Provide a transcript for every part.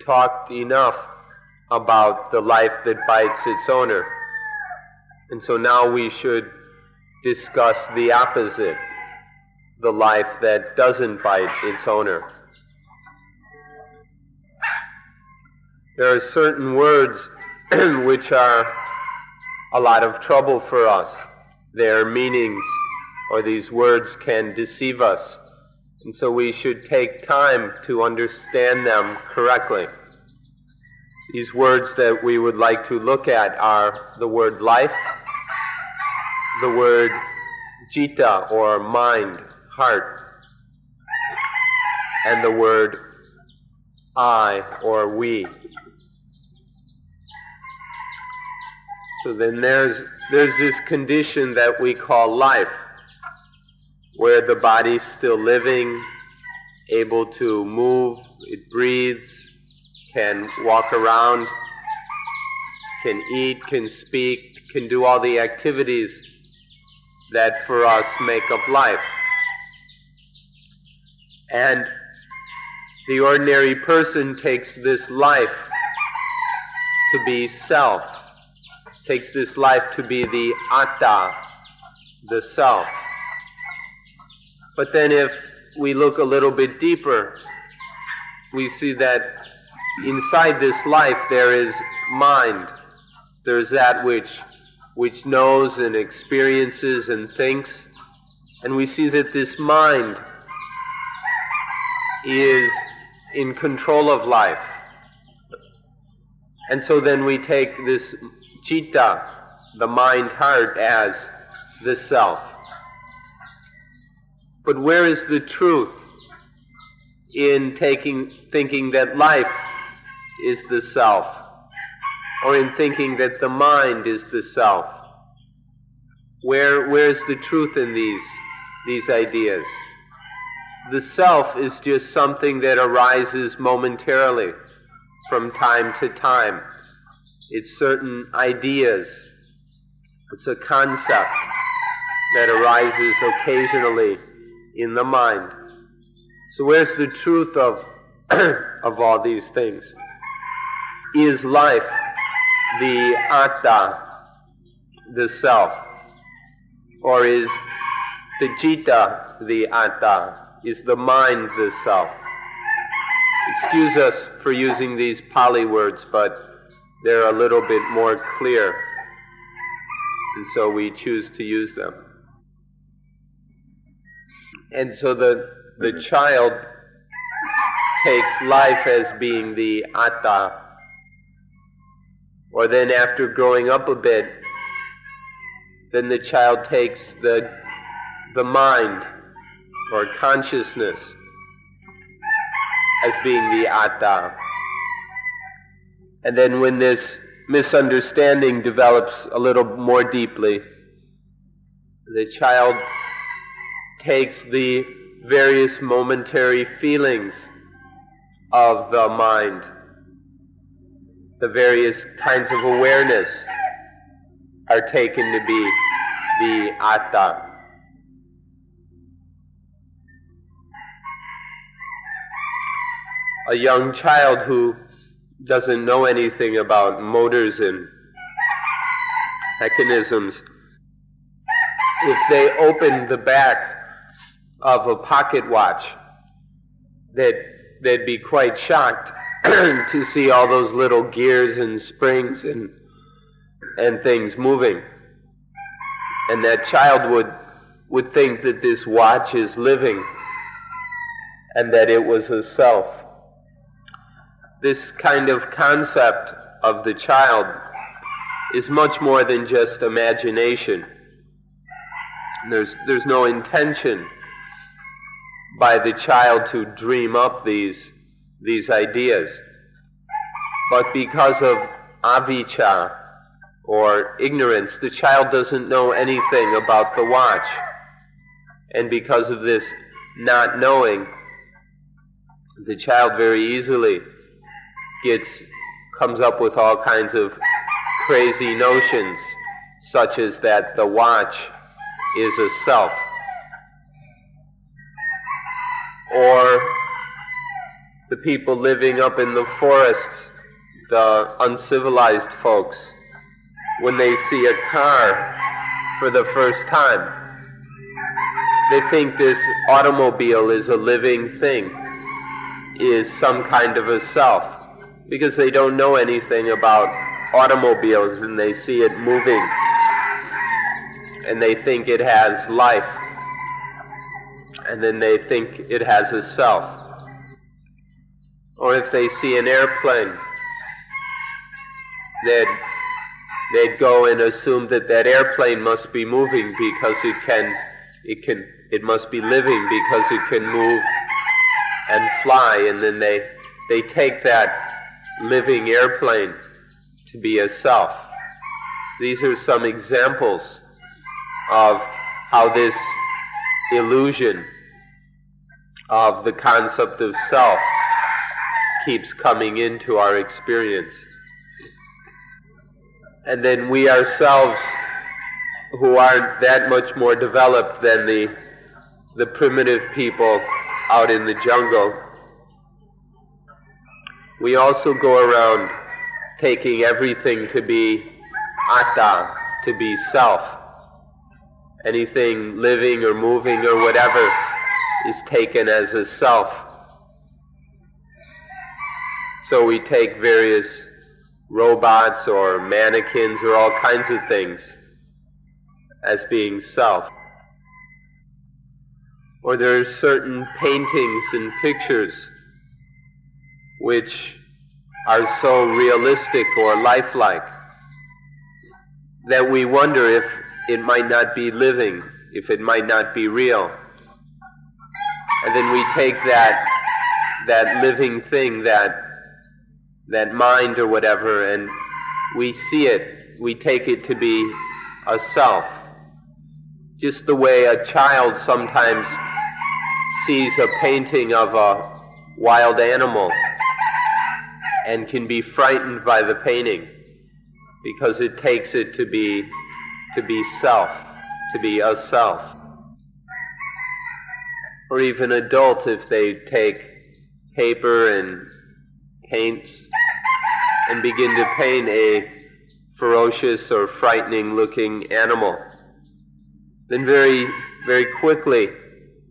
talked enough about the life that bites its owner. And so now we should discuss the opposite, the life that doesn't bite its owner. There are certain words which are a lot of trouble for us. Their meanings, or these words, can deceive us. And so we should take time to understand them correctly. These words that we would like to look at are the word life, the word citta, or mind, heart, and the word I, or we. So then there's this condition that we call life, where the body's still living, able to move, it breathes, can walk around, can eat, can speak, can do all the activities that for us make up life. And the ordinary person takes this life to be self, takes this life to be the atta, the self. But then if we look a little bit deeper, we see that inside this life there is mind. There's that which knows and experiences and thinks. And we see that this mind is in control of life. And so then we take this citta, the mind heart, as the self. But where is the truth in thinking that life is the self, or in thinking that the mind is the self? Where's the truth in these ideas? The self is just something that arises momentarily from time to time. It's certain ideas. It's a concept that arises occasionally in the mind. So where's the truth of all these things? Is life the atta, the self? Or is the citta the atta? Is the mind the self? Excuse us for using these Pali words, but they're a little bit more clear, and so we choose to use them. And so the child takes life as being the atta, or then after growing up a bit, then the child takes the mind, or consciousness, as being the atta. And then when this misunderstanding develops a little more deeply, the child takes the various momentary feelings of the mind, the various kinds of awareness are taken to be the atta. A young child who doesn't know anything about motors and mechanisms, if they open the back of a pocket watch, they'd be quite shocked to see all those little gears and springs and things moving. And that child would think that this watch is living and that it was a self. This kind of concept of the child is much more than just imagination. There's no intention by the child to dream up these ideas. But because of avijja, or ignorance, the child doesn't know anything about the watch. And because of this not knowing, the child very easily comes up with all kinds of crazy notions, such as that the watch is a self, the people living up in the forests, the uncivilized folks, when they see a car for the first time, they think this automobile is a living thing, is some kind of a self, because they don't know anything about automobiles, and they see it moving, and they think it has life, and then they think it has a self. Or if they see an airplane, they'd go and assume that that airplane must be moving because it must be living because it can move and fly, and then they take that living airplane to be a self. These are some examples of how this illusion of the concept of self keeps coming into our experience. And then we ourselves, who aren't that much more developed than the primitive people out in the jungle, we also go around taking everything to be atta, to be self. Anything living or moving or whatever is taken as a self. So we take various robots or mannequins or all kinds of things as being self. Or there are certain paintings and pictures which are so realistic or lifelike that we wonder if it might not be living, if it might not be real. And then we take that living thing, that mind or whatever, and we see it, we take it to be a self. Just the way a child sometimes sees a painting of a wild animal and can be frightened by the painting because it takes it to be self, to be a self. Or even adult, if they take paper and paints and begin to paint a ferocious or frightening looking animal, then very, very quickly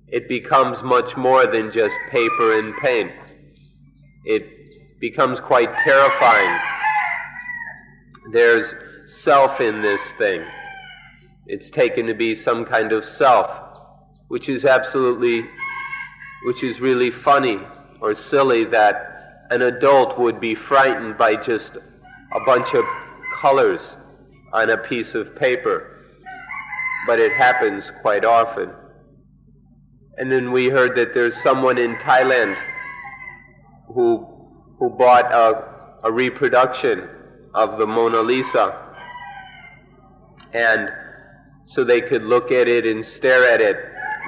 it becomes much more than just paper and paint. It becomes quite terrifying. There's self in this thing. It's taken to be some kind of self, which is really funny or silly that an adult would be frightened by just a bunch of colors on a piece of paper. But it happens quite often. And then we heard that there's someone in Thailand who bought a reproduction of the Mona Lisa, and so they could look at it and stare at it.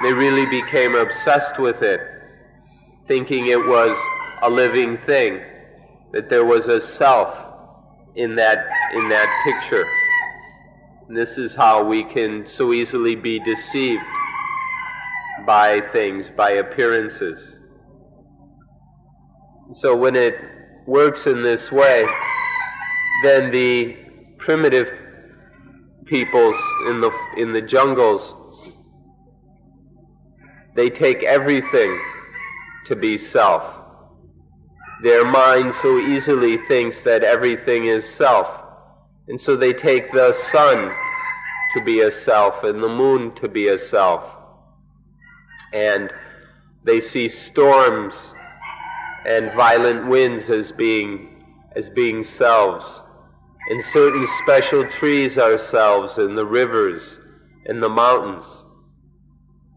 They really became obsessed with it, thinking it was a living thing, that there was a self in that picture. And this is how we can so easily be deceived by things, by appearances. So when it works in this way, then the primitive peoples in the jungles, they take everything to be self. Their mind so easily thinks that everything is self. And so they take the sun to be a self and the moon to be a self. And they see storms and violent winds as being selves. And certain special trees are selves, and the rivers and the mountains.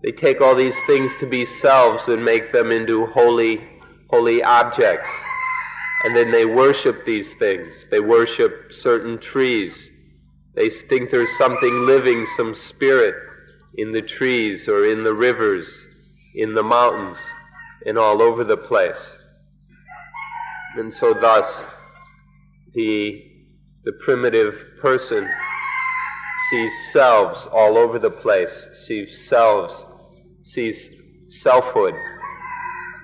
They take all these things to be selves and make them into holy objects. And then they worship these things. They worship certain trees. They think there's something living, some spirit in the trees or in the rivers, in the mountains, and all over the place. And so thus, the primitive person sees selves all over the place, sees selves, sees selfhood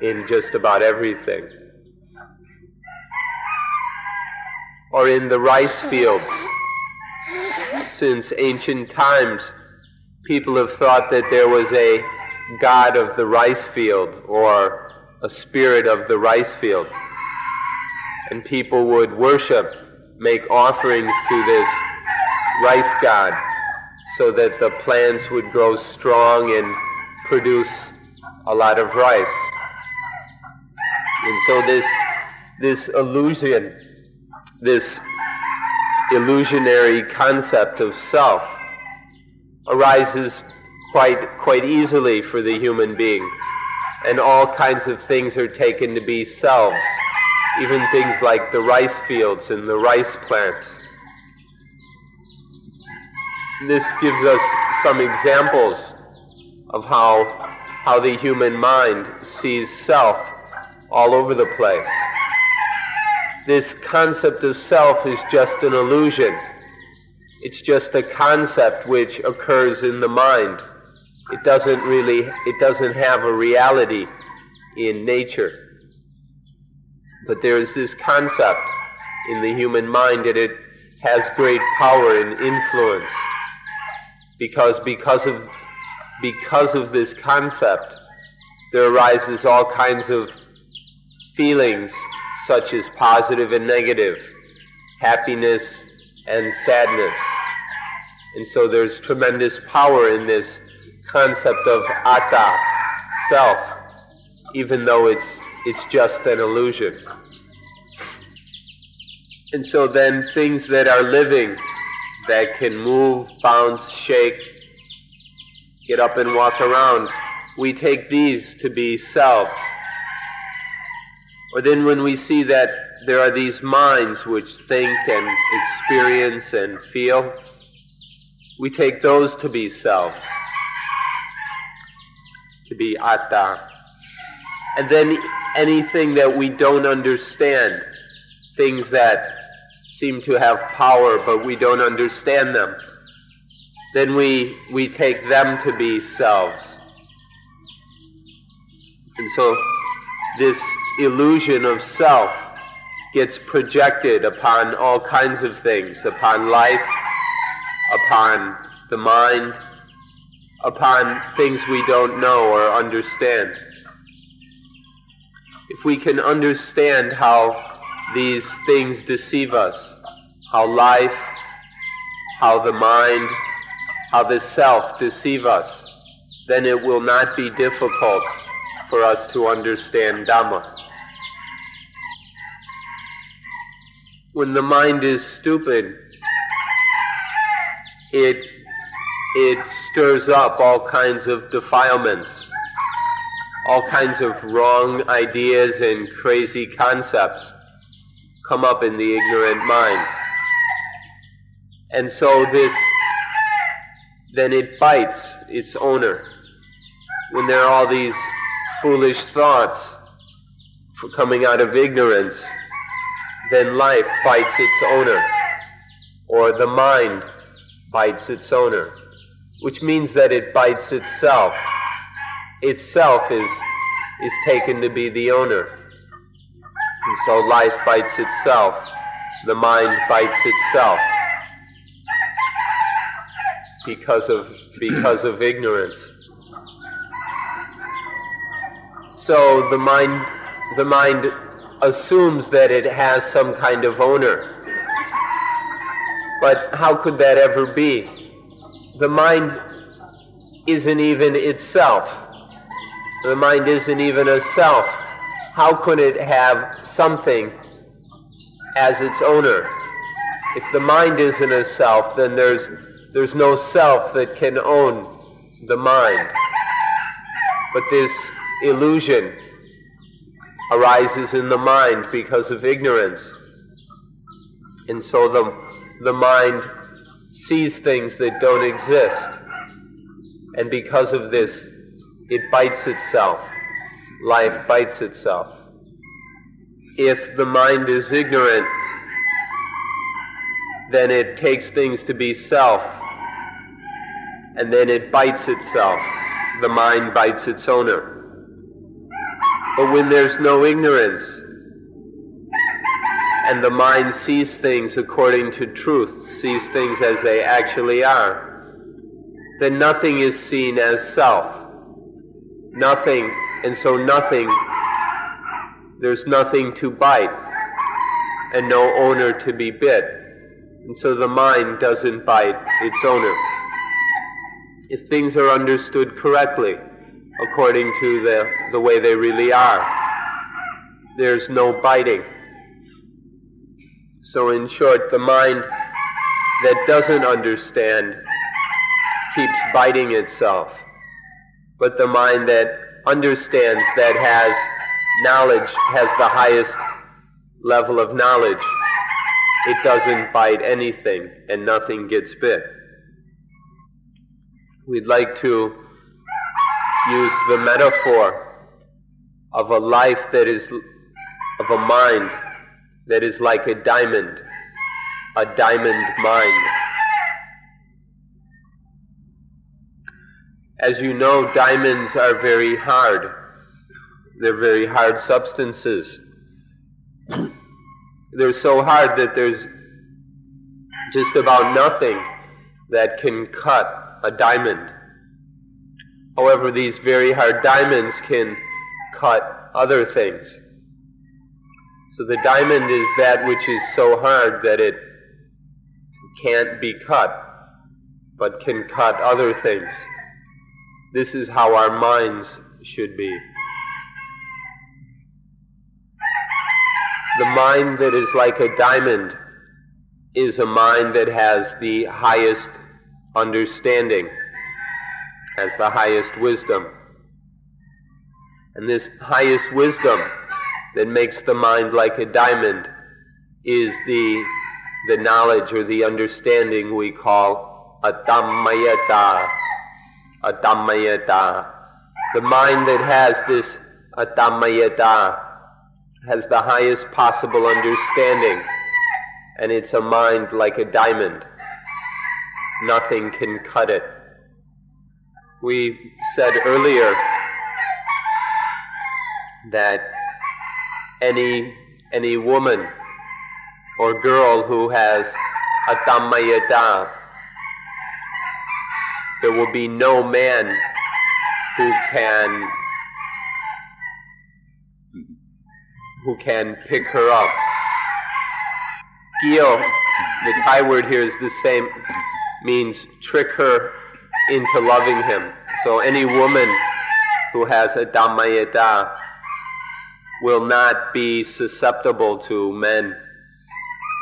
in just about everything. Or in the rice fields. Since ancient times, people have thought that there was a god of the rice field or a spirit of the rice field. And people would worship, make offerings to this rice god so that the plants would grow strong and produce a lot of rice. And so this illusionary concept of self arises quite easily for the human being, and all kinds of things are taken to be selves, even things like the rice fields and the rice plants. This gives us some examples of how the human mind sees self all over the place. This concept of self is just an illusion. It's just a concept which occurs in the mind. It doesn't have a reality in nature. But there is this concept in the human mind, and it has great power and influence. Because of this concept, there arises all kinds of feelings, such as positive and negative, happiness and sadness. And so there's tremendous power in this concept of atta, self, even though it's just an illusion. And so then things that are living, that can move, bounce, shake, get up and walk around, we take these to be selves. Or then when we see that there are these minds which think and experience and feel, we take those to be selves, to be atta. And then anything that we don't understand, things that seem to have power but we don't understand them, then we take them to be selves. And so this illusion of self gets projected upon all kinds of things, upon life, upon the mind, upon things we don't know or understand. If we can understand how these things deceive us, how life, how the mind, how the self deceive us, then it will not be difficult for us to understand Dhamma. When the mind is stupid, it stirs up all kinds of defilements, all kinds of wrong ideas and crazy concepts come up in the ignorant mind. And so then it bites its owner. When there are all these foolish thoughts coming out of ignorance, then life bites its owner, or the mind bites its owner, which means that it bites itself. Itself is taken to be the owner. And so life bites itself, the mind bites itself because of ignorance. So the mind assumes that it has some kind of owner. But how could that ever be? The mind isn't even itself. The mind isn't even a self. How could it have something as its owner? If the mind isn't a self, then there's no self that can own the mind. But this illusion arises in the mind because of ignorance. And so the mind sees things that don't exist. And because of this, it bites itself. Life bites itself. If the mind is ignorant, then it takes things to be self, and then it bites itself. The mind bites its owner. But when there's no ignorance, and the mind sees things according to truth, sees things as they actually are, then nothing is seen as self. Nothing, and so nothing, there's nothing to bite, and no owner to be bit. And so the mind doesn't bite its owner. If things are understood correctly, according to the way they really are, there's no biting. So in short, the mind that doesn't understand keeps biting itself. But the mind that understands, that has knowledge, has the highest level of knowledge, it doesn't bite anything and nothing gets bit. We'd like to use the metaphor of a life that is, of a mind that is like a diamond mind. As you know, diamonds are very hard. They're very hard substances. They're so hard that there's just about nothing that can cut a diamond. However, these very hard diamonds can cut other things. So the diamond is that which is so hard that it can't be cut, but can cut other things. This is how our minds should be. The mind that is like a diamond is a mind that has the highest understanding, has the highest wisdom. And this highest wisdom that makes the mind like a diamond is the knowledge or the understanding we call Adhammayata. Adhammayata. The mind that has this Adhammayata has the highest possible understanding, and it's a mind like a diamond. Nothing can cut it. We said earlier that any woman or girl who has Adhammayata, there will be no man who can pick her up. Gyo, the Thai word here is the same, means trick her into loving him. So any woman who has Adhammayata will not be susceptible to men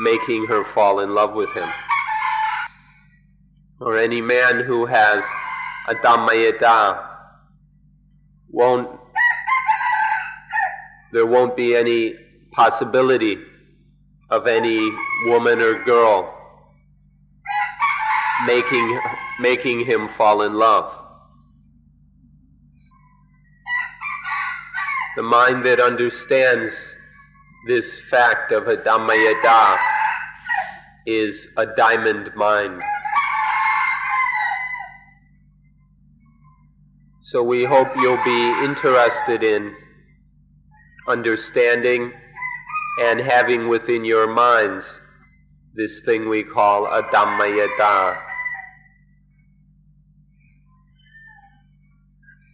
making her fall in love with him. Or any man who has Adhammayata there won't be any possibility of any woman or girl making him fall in love. The mind that understands this fact of Adhammayata is a diamond mind. So we hope you'll be interested in understanding and having within your minds this thing we call Adhammayata.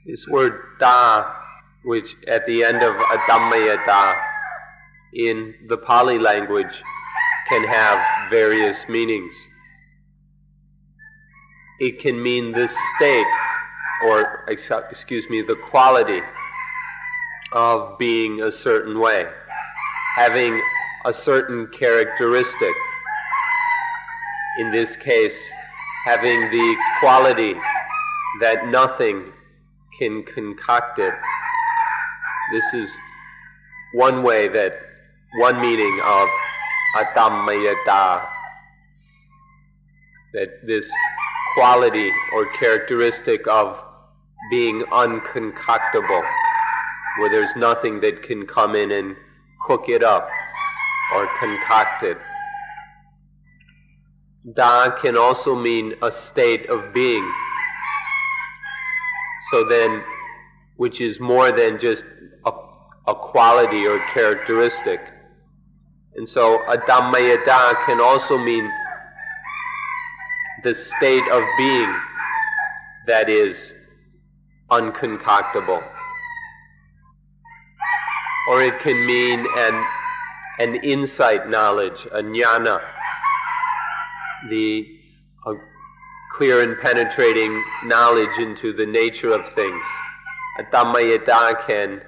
This word da, which at the end of Adhammayata in the Pali language can have various meanings. It can mean the state, or the quality of being a certain way, having a certain characteristic. In this case, having the quality that nothing can concoct it. This is one meaning of Adhammayata, that this quality or characteristic of being unconcoctable, where there's nothing that can come in and cook it up or concoct it. Da can also mean a state of being. So then, which is more than just a quality or characteristic. And so Adammayata can also mean the state of being that is unconcoctable. Or it can mean an insight knowledge, a jnana, a clear and penetrating knowledge into the nature of things. Adammayata can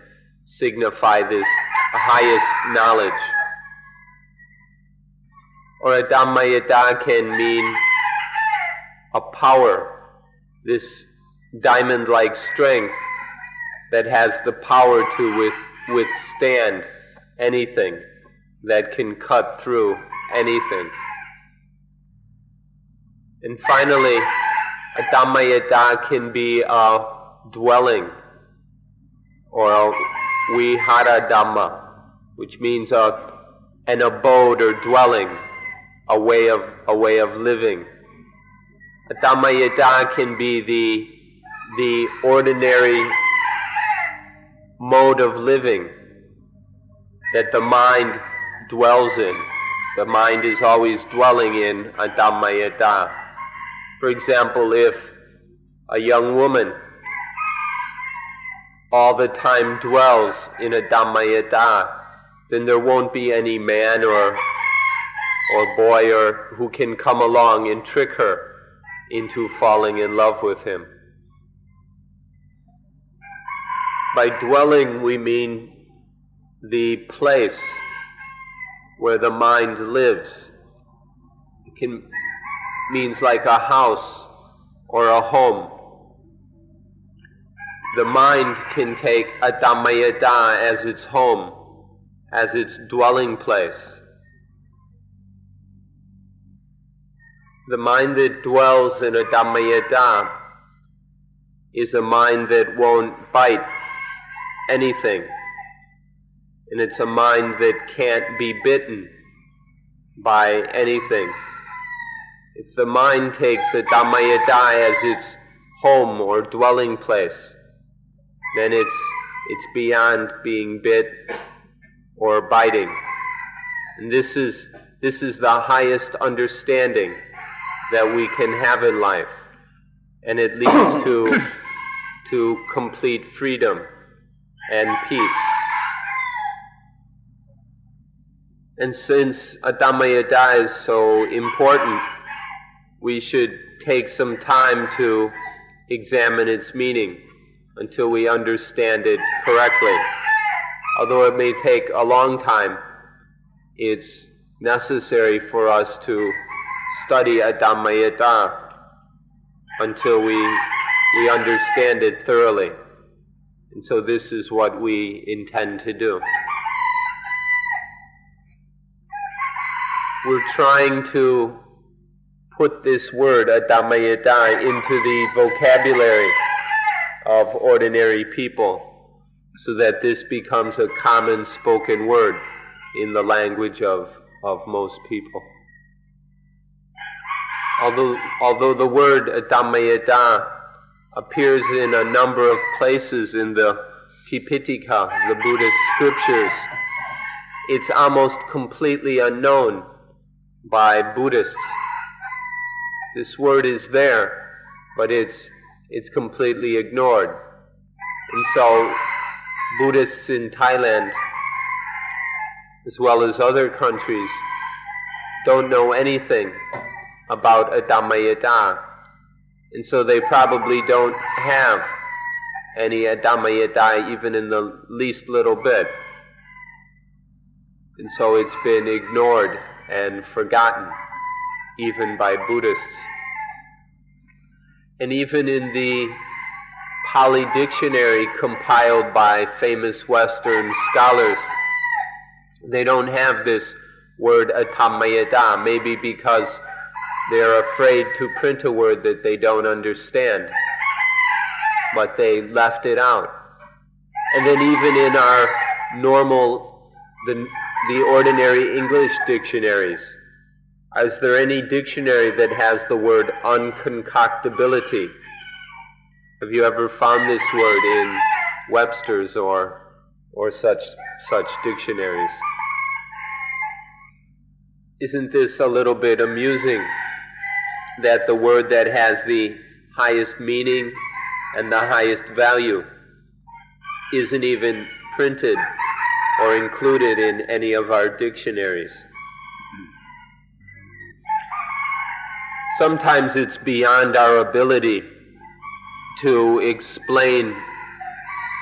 signify this highest knowledge. Or Adammayata can mean a power, this diamond-like strength that has the power to withstand anything, that can cut through anything. And finally, Adammayata can be a dwelling, or a vihara dhamma, which means an abode or dwelling, a way of living. Adammayata can be the ordinary mode of living that the mind dwells in. The mind is always dwelling in Adammayata. For example, if a young woman all the time dwells in Adammayata, then there won't be any man or boy who can come along and trick her into falling in love with him. By dwelling, we mean the place where the mind lives. It means like a house or a home. The mind can take Adammayata as its home, as its dwelling place. The mind that dwells in Adammayata is a mind that won't bite anything. And it's a mind that can't be bitten by anything. If the mind takes Adammayata as its home or dwelling place, then it's beyond being bit or biting. And this is the highest understanding that we can have in life, and it leads to complete freedom and peace. And since Adammayata is so important, we should take some time to examine its meaning until we understand it correctly. Although it may take a long time, it's necessary for us to study Adammayata until we understand it thoroughly. And so this is what we intend to do. We're trying to put this word Adammayata into the vocabulary of ordinary people so that this becomes a common spoken word in the language of most people. Although the word Adammayata appears in a number of places in the Tipitaka, the Buddhist scriptures, it's almost completely unknown by Buddhists. This word is there, but it's completely ignored. And so Buddhists in Thailand, as well as other countries, don't know anything about Adammayata, and so they probably don't have any Adammayata even in the least little bit. And so it's been ignored and forgotten, even by Buddhists. And even in the Pali Dictionary compiled by famous Western scholars, they don't have this word Adammayata, maybe because they're afraid to print a word that they don't understand, but they left it out. And then even in our normal, the ordinary English dictionaries, is there any dictionary that has the word unconcoctability? Have you ever found this word in Webster's or or such dictionaries. Isn't this a little bit amusing that the word that has the highest meaning and the highest value isn't even printed or included in any of our dictionaries? Sometimes it's beyond our ability to explain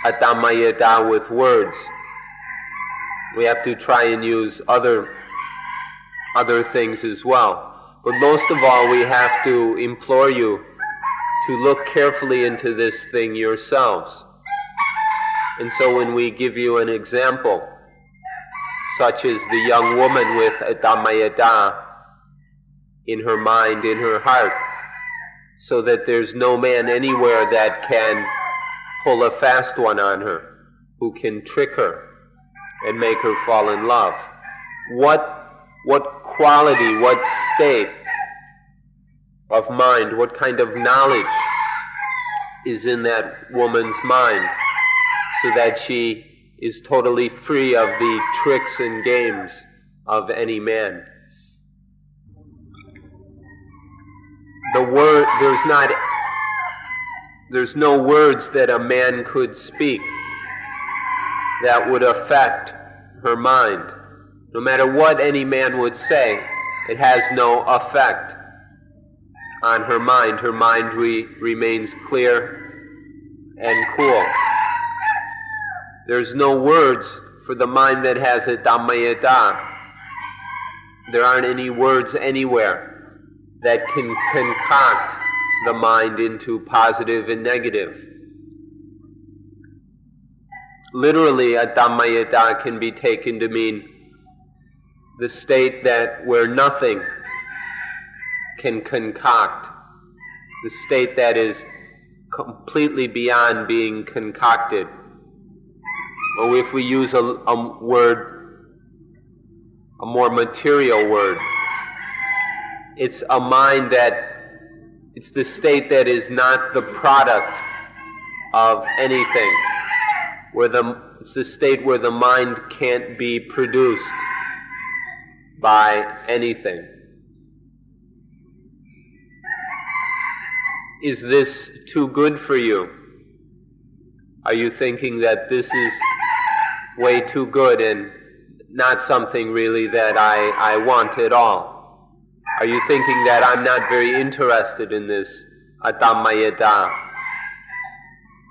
Advaita with words. We have to try and use other things as well. But most of all, we have to implore you to look carefully into this thing yourselves. And so when we give you an example, such as the young woman with Advaita in her mind, in her heart, so that there's no man anywhere that can pull a fast one on her, who can trick her and make her fall in love. What quality, what state of mind, what kind of knowledge is in that woman's mind, so that she is totally free of the tricks and games of any man. There's no words that a man could speak that would affect her mind. No matter what any man would say, it has no effect on her mind. Her mind remains clear and cool. There's no words for the mind that has a Advaita. There aren't any words anywhere that can concoct the mind into positive and negative. Literally, Advaita can be taken to mean the state where nothing can concoct, the state that is completely beyond being concocted. Or if we use a word, a more material word, it's a mind it's the state that is not the product of anything, it's the state where the mind can't be produced by anything. Is this too good for you? Are you thinking that this is way too good and not something really that I want at all? Are you thinking that I'm not very interested in this Advaita?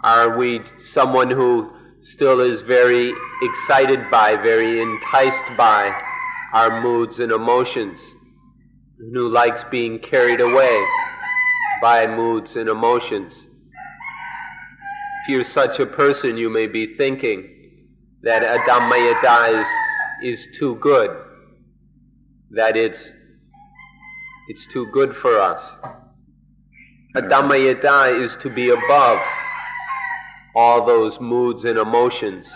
Are we someone who still is very excited by, very enticed by our moods and emotions, and who likes being carried away by moods and emotions? If you're such a person, you may be thinking that Advaita is too good, that it's too good for us. Advaita is to be above all those moods and emotions,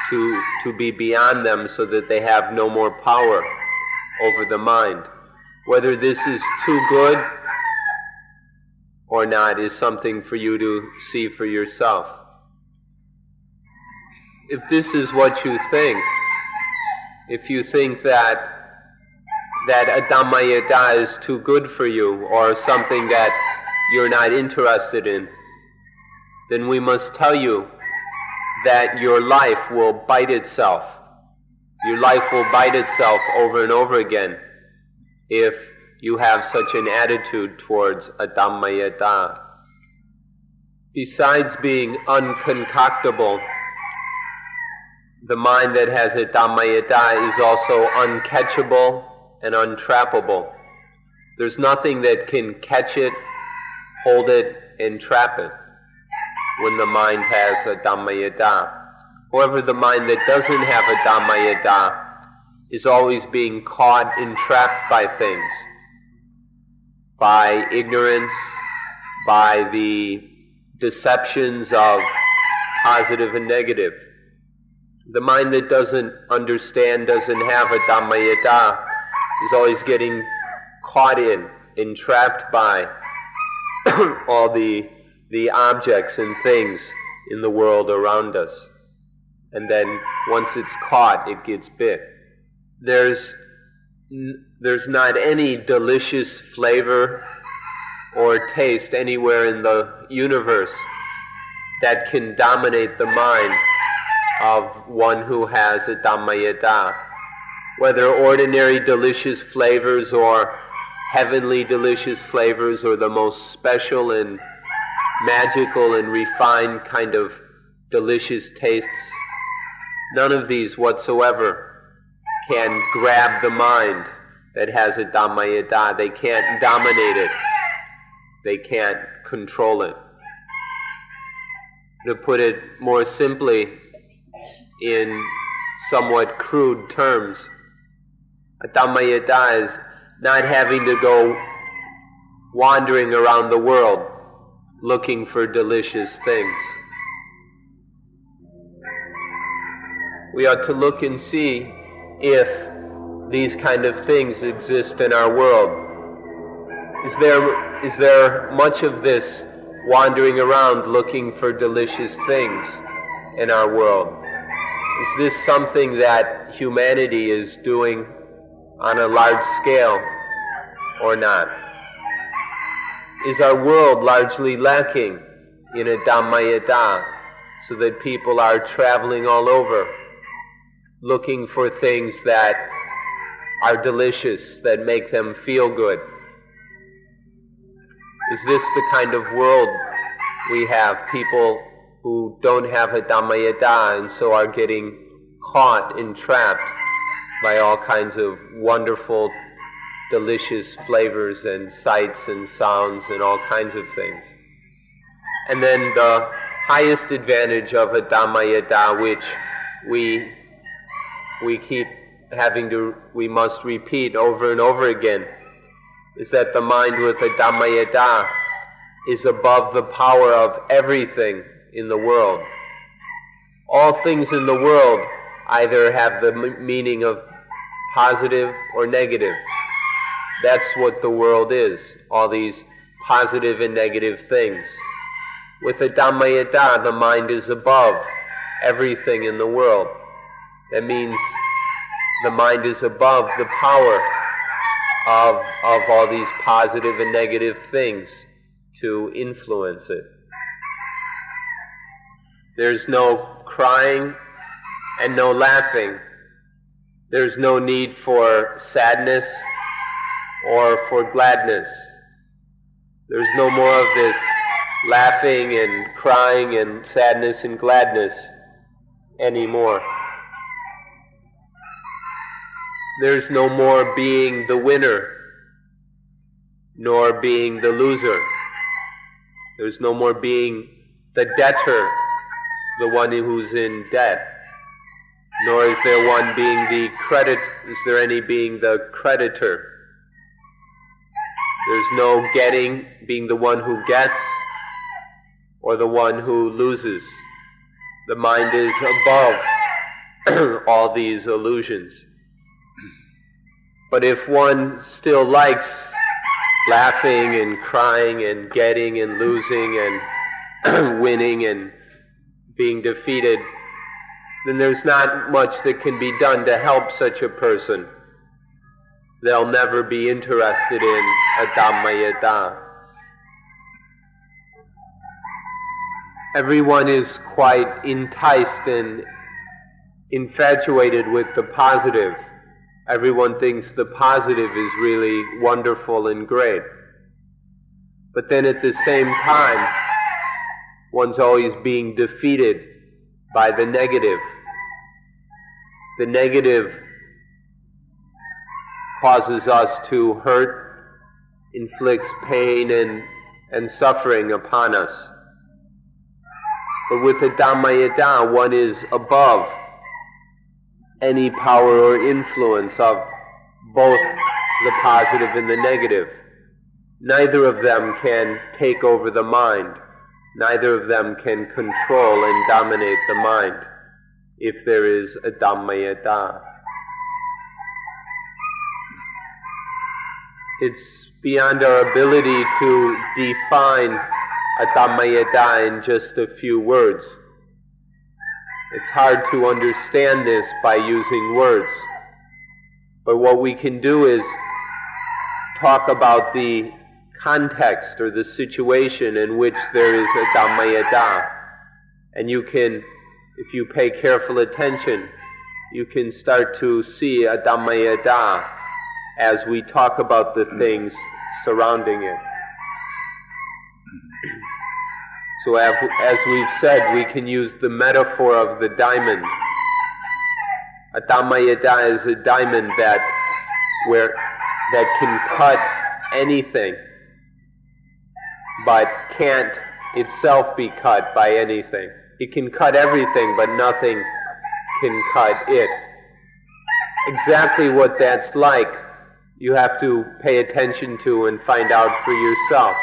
to be beyond them so that they have no more power over the mind. Whether this is too good or not is something for you to see for yourself. If this is what you think, if you think that Advaita is too good for you, or something that you're not interested in, then we must tell you that your life will bite itself. Your life will bite itself over and over again if you have such an attitude towards Advaita. Besides being unconcoctable, the mind that has Advaita is also uncatchable and untrappable. There's nothing that can catch it, hold it, and trap it when the mind has Advaita. However, the mind that doesn't have Advaita is always being caught, entrapped by things, by ignorance, by the deceptions of positive and negative. The mind that doesn't understand, doesn't have Advaita, is always getting caught in, entrapped by all the objects and things in the world around us. and then once it's caught, it gets bit. There's not any delicious flavor or taste anywhere in the universe that can dominate the mind of one who has a Dhammayata. Whether ordinary delicious flavors or heavenly delicious flavors or the most special and magical and refined kind of delicious tastes, none of these whatsoever can grab the mind that has a Dhammayata. They can't dominate it. They can't control it. To put it more simply, in somewhat crude terms, a Dhammayata is not having to go wandering around the world looking for delicious things. We ought to look and see if these kind of things exist in our world. Is there much of this wandering around looking for delicious things in our world? Is this something that humanity is doing on a large scale or not? Is our world largely lacking in a Dhammayata so that people are traveling all over looking for things that are delicious, that make them feel good? Is this the kind of world we have? People who don't have a Dhammayata and so are getting caught, entrapped by all kinds of wonderful, delicious flavors and sights and sounds and all kinds of things. And then the highest advantage of a Dhammayata, which we must repeat over and over again, is that the mind with a Dhammayata is above the power of everything in the world. All things in the world either have the meaning of positive or negative. That's what the world is, all these positive and negative things. With a Dhammayata, the mind is above everything in the world. That means the mind is above the power of all these positive and negative things to influence it. There's no crying and no laughing. There's no need for sadness or for gladness. There's no more of this laughing and crying and sadness and gladness anymore. There's no more being the winner nor being the loser. There's no more being the debtor, the one who's in debt. Nor is there one being the any being the creditor. There's no being the one who gets or the one who loses. The mind is above all these illusions. But if one still likes laughing and crying and getting and losing and winning and being defeated, then there's not much that can be done to help such a person. They'll never be interested in a Dhammayata. Everyone is quite enticed and infatuated with the positive. Everyone thinks the positive is really wonderful and great. But then at the same time, one's always being defeated by the negative. The negative causes us to hurt, inflicts pain and suffering upon us. But with the Dhammayata, one is above any power or influence of both the positive and the negative. Neither of them can take over the mind. Neither of them can control and dominate the mind if there is a Dhammayata. It's beyond our ability to define a Dhammayata in just a few words. It's hard to understand this by using words. But what we can do is talk about the context or the situation in which there is a Dhamma Yada. And you can, if you pay careful attention, you can start to see a Dhamma Yada as we talk about the things surrounding it. So as we've said, we can use the metaphor of the diamond. A Dhamma Yada is a diamond that can cut anything, but can't itself be cut by anything. It can cut everything, but nothing can cut it. Exactly what that's like, you have to pay attention to and find out for yourself.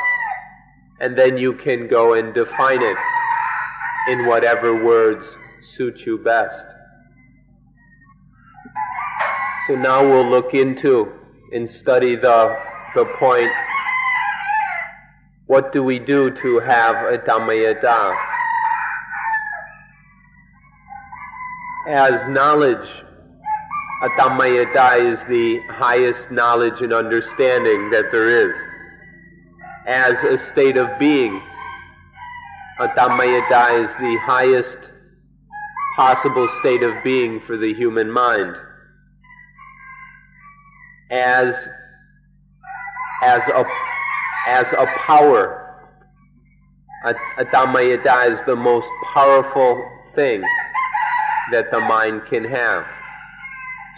And then you can go and define it in whatever words suit you best. So now we'll look into and study the point, what do we do to have a Dhamma Yada? As knowledge, a Dhamma Yada is the highest knowledge and understanding that there is. As a state of being, a Dhamma Yada is the highest possible state of being for the human mind. As a power, a Dhamma Yada is the most powerful thing that the mind can have.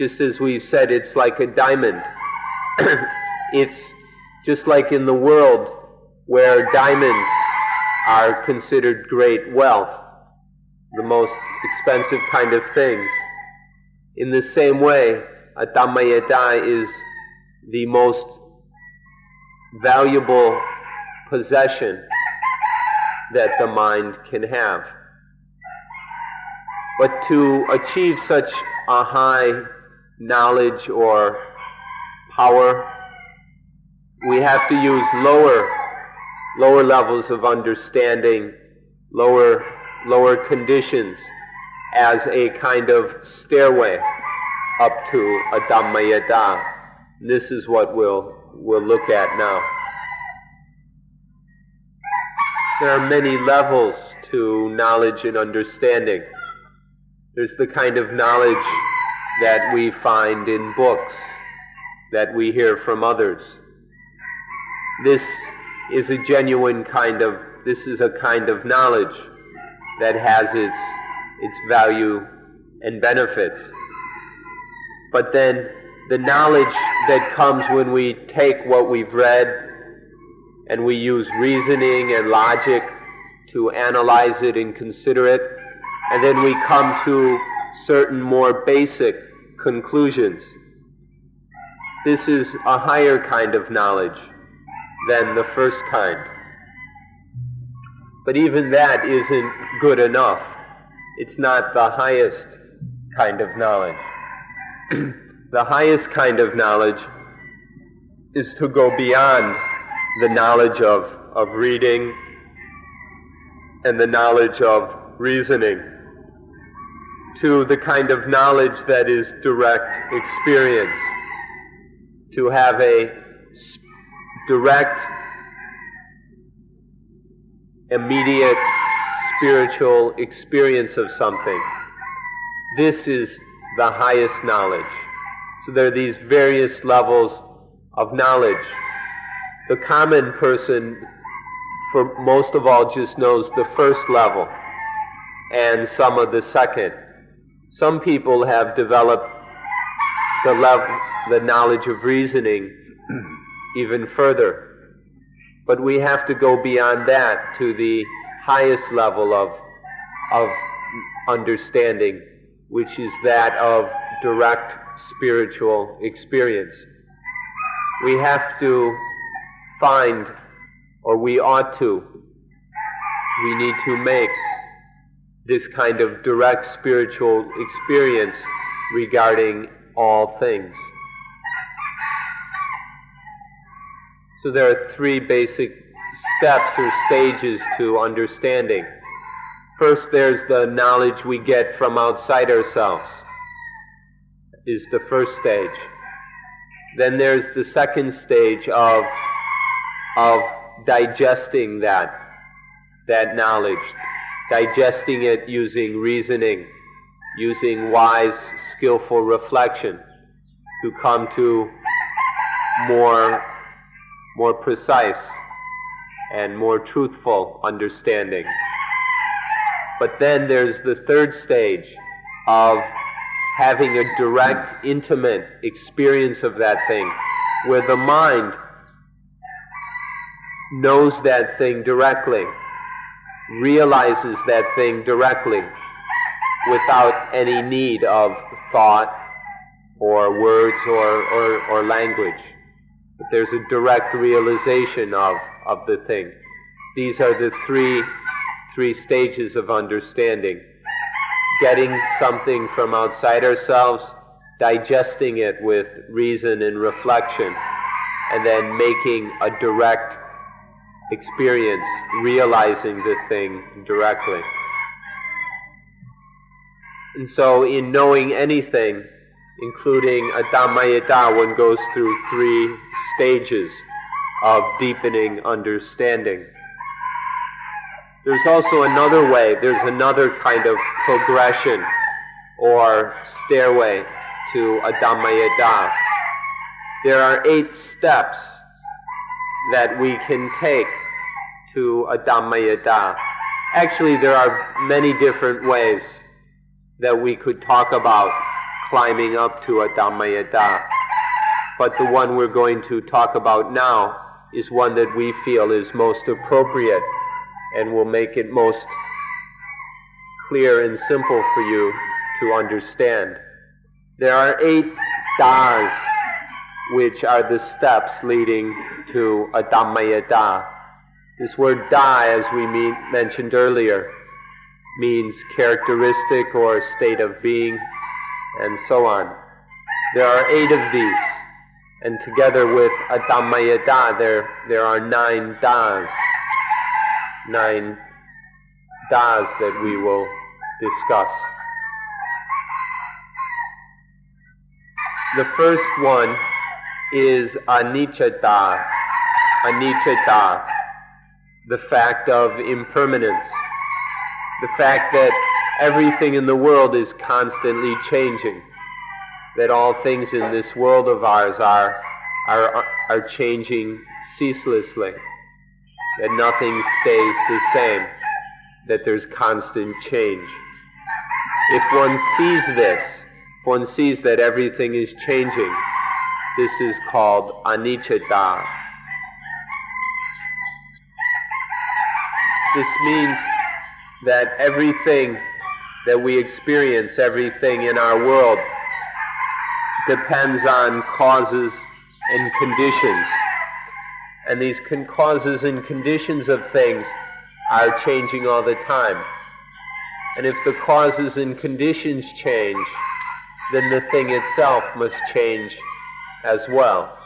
Just as we've said, it's like a diamond. It's just like in the world where diamonds are considered great wealth, the most expensive kind of things. In the same way, a Dhamma Yada is the most valuable possession that the mind can have. But to achieve such a high knowledge or power, we have to use lower levels of understanding, lower conditions as a kind of stairway up to a Dhamma Yada. This is what we'll look at now. There are many levels to knowledge and understanding. There's the kind of knowledge that we find in books, that we hear from others. This is a kind of knowledge that has its value and benefits. But then the knowledge that comes when we take what we've read and we use reasoning and logic to analyze it and consider it, and then we come to certain more basic conclusions. This is a higher kind of knowledge than the first kind. But even that isn't good enough. It's not the highest kind of knowledge. The highest kind of knowledge is to go beyond the knowledge of reading and the knowledge of reasoning to the kind of knowledge that is direct experience, to have a direct, immediate spiritual experience of something. This is the highest knowledge. So there are these various levels of knowledge. The common person, for most of all, just knows the first level and some of the second. Some people have developed the knowledge of reasoning even further. But we have to go beyond that to the highest level of understanding, which is that of direct spiritual experience. We have to find, or we ought to, we need to make this kind of direct spiritual experience regarding all things. So there are three basic steps or stages to understanding. First, there's the knowledge we get from outside ourselves, is the first stage. Then there's the second stage of digesting that knowledge, digesting it using reasoning, using wise, skillful reflection to come to more precise and more truthful understanding. But then there's the third stage of having a direct, intimate experience of that thing, where the mind knows that thing directly, realizes that thing directly, without any need of thought or words or language. But there's a direct realization of the thing. These are the three stages of understanding. Getting something from outside ourselves, digesting it with reason and reflection, and then making a direct experience, realizing the thing directly. And so in knowing anything, including a Dhammayata, one goes through 3 stages of deepening understanding. There's also another way, there's another kind of progression or stairway to a Dhammayata. There are 8 steps that we can take to a Dhammayata. Actually, there are many different ways that we could talk about climbing up to a Dhammayata. But the one we're going to talk about now is one that we feel is most appropriate and will make it most clear and simple for you to understand. There are 8 das, which are the steps leading to a Dhammayata. This word da, as we mentioned earlier, means characteristic or state of being, and so on. There are 8 of these, and together with a Dhammayata, there are 9 das. 9 das that we will discuss. The first one is anicca, the fact of impermanence, the fact that everything in the world is constantly changing, that all things in this world of ours are changing ceaselessly, that nothing stays the same, that there's constant change. If one sees this, if one sees that everything is changing, this is called anicca. This means that everything that we experience, everything in our world, depends on causes and conditions. And these causes and conditions of things are changing all the time. And if the causes and conditions change, then the thing itself must change as well.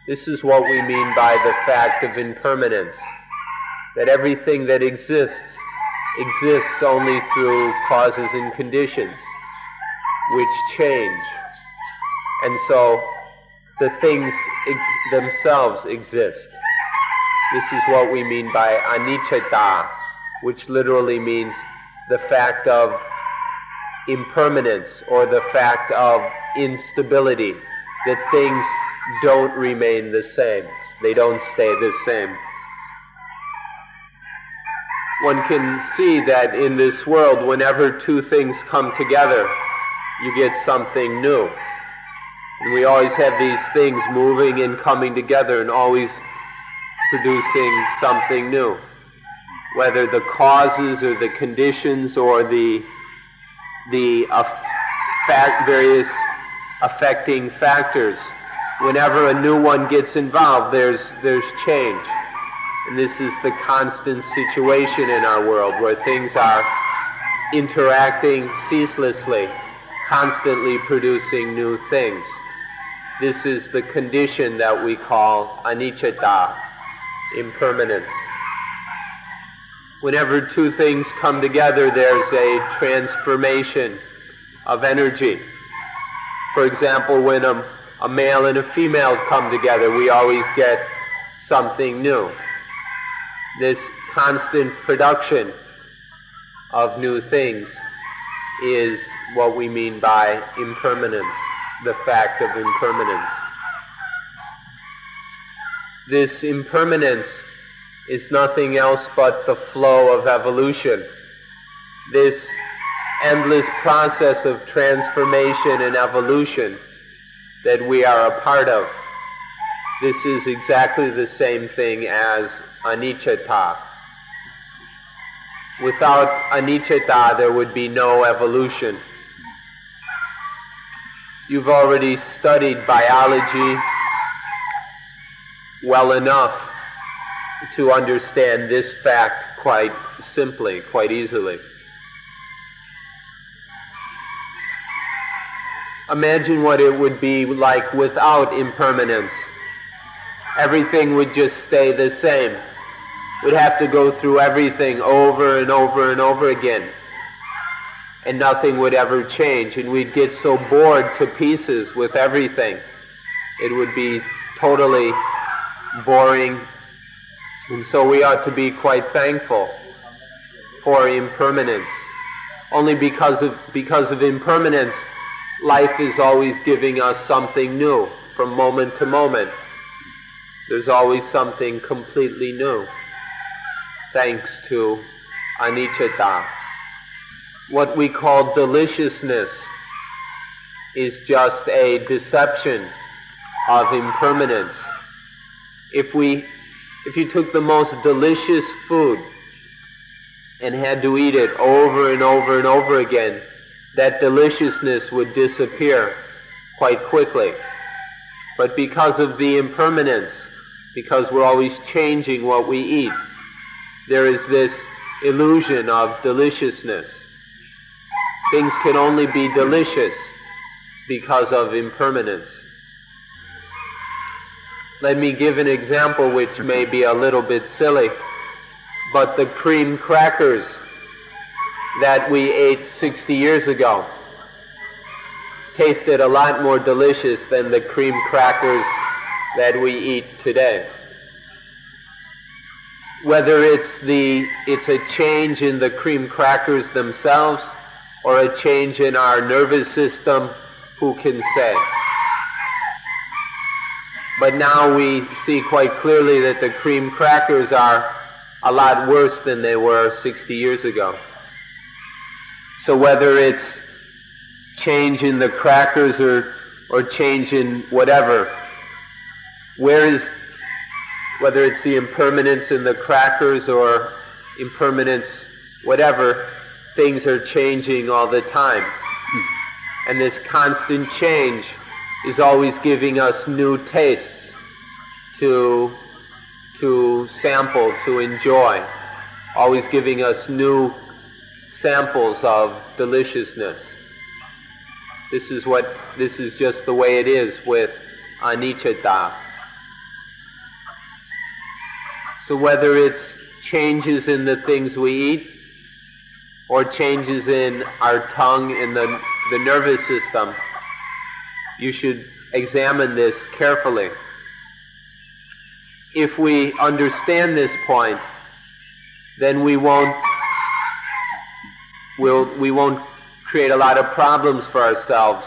This is what we mean by the fact of impermanence, that everything that exists only through causes and conditions, which change. And so the things themselves exist. This is what we mean by anicca, which literally means the fact of impermanence or the fact of instability, that things don't remain the same. They don't stay the same. One can see that in this world, whenever 2 things come together, you get something new. And we always have these things moving and coming together and always producing something new. Whether the causes or the conditions or the various affecting factors, whenever a new one gets involved, there's change. And this is the constant situation in our world, where things are interacting ceaselessly, constantly producing new things. This is the condition that we call anicca, impermanence. Whenever two things come together, there's a transformation of energy. For example, when a male and a female come together, we always get something new. This constant production of new things is what we mean by impermanence, the fact of impermanence. This impermanence is nothing else but the flow of evolution. This endless process of transformation and evolution that we are a part of. This is exactly the same thing as anicca. Without anicca, there would be no evolution. You've already studied biology well enough to understand this fact quite simply, quite easily. Imagine what it would be like without impermanence. Everything would just stay the same. We'd have to go through everything over and over and over again, and nothing would ever change, and we'd get so bored to pieces with everything. It would be totally boring. And so we ought to be quite thankful for impermanence. Only because of impermanence, life is always giving us something new from moment to moment. There's always something completely new, thanks to anicca. What we call deliciousness is just a deception of impermanence. If you took the most delicious food and had to eat it over and over and over again, that deliciousness would disappear quite quickly. But because of the impermanence, because we're always changing what we eat, there is this illusion of deliciousness. Things can only be delicious because of impermanence. Let me give an example which may be a little bit silly, but the cream crackers that we ate 60 years ago tasted a lot more delicious than the cream crackers that we eat today. Whether it's a change in the cream crackers themselves or a change in our nervous system, who can say? But now we see quite clearly that the cream crackers are a lot worse than they were 60 years ago. So whether it's change in the crackers or change in whatever, whether it's the impermanence in the crackers or impermanence, whatever, things are changing all the time. And this constant change is always giving us new tastes to sample, to enjoy, always giving us new samples of deliciousness. This is just the way it is with anicca. So whether it's changes in the things we eat or changes in our tongue and the nervous system, you should examine this carefully. If we understand this point, then we won't create a lot of problems for ourselves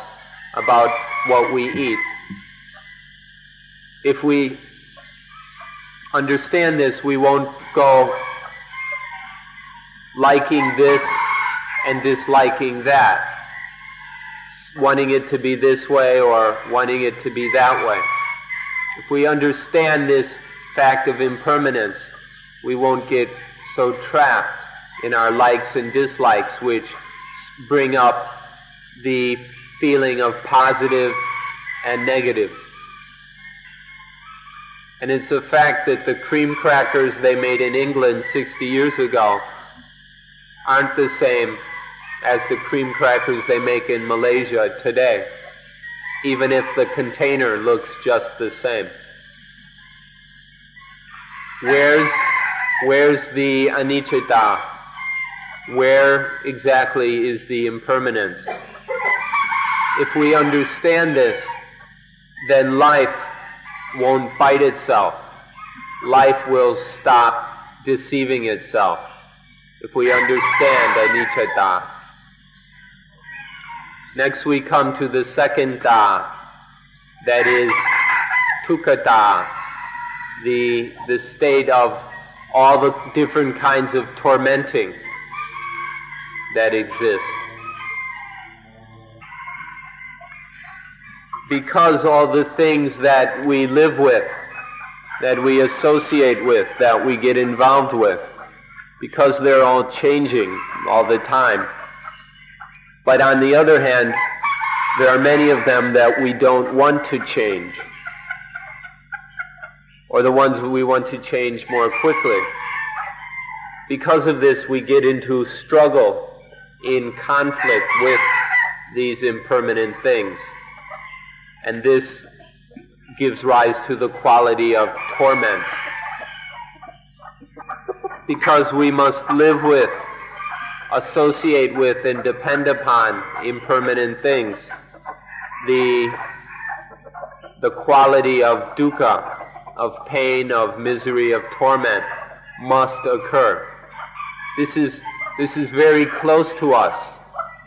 about what we eat. If we understand this, we won't go liking this and disliking that, wanting it to be this way or wanting it to be that way. If we understand this fact of impermanence, we won't get so trapped in our likes and dislikes, which bring up the feeling of positive and negative. And it's a fact that the cream crackers they made in England 60 years ago aren't the same as the cream crackers they make in Malaysia today, even if the container looks just the same. Where's the anicca? Where exactly is the impermanence? If we understand this, then life won't fight itself. Life will stop deceiving itself. If we understand anicca. Next we come to the second da, that is dukkha, the state of all the different kinds of tormenting that exist. Because all the things that we live with, that we associate with, that we get involved with, because they're all changing all the time. But on the other hand, there are many of them that we don't want to change, or the ones we want to change more quickly. Because of this, we get into struggle, in conflict with these impermanent things. And this gives rise to the quality of torment. Because we must live with, associate with, and depend upon impermanent things, the quality of dukkha, of pain, of misery, of torment, must occur. This is very close to us.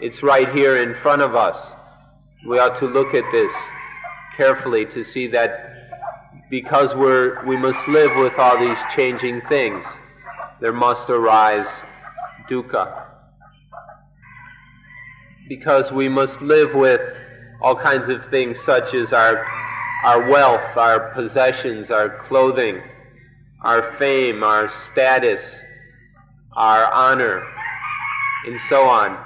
It's right here in front of us. We ought to look at this carefully to see that because we must live with all these changing things, there must arise dukkha. Because we must live with all kinds of things such as our wealth, our possessions, our clothing, our fame, our status, our honor, and so on.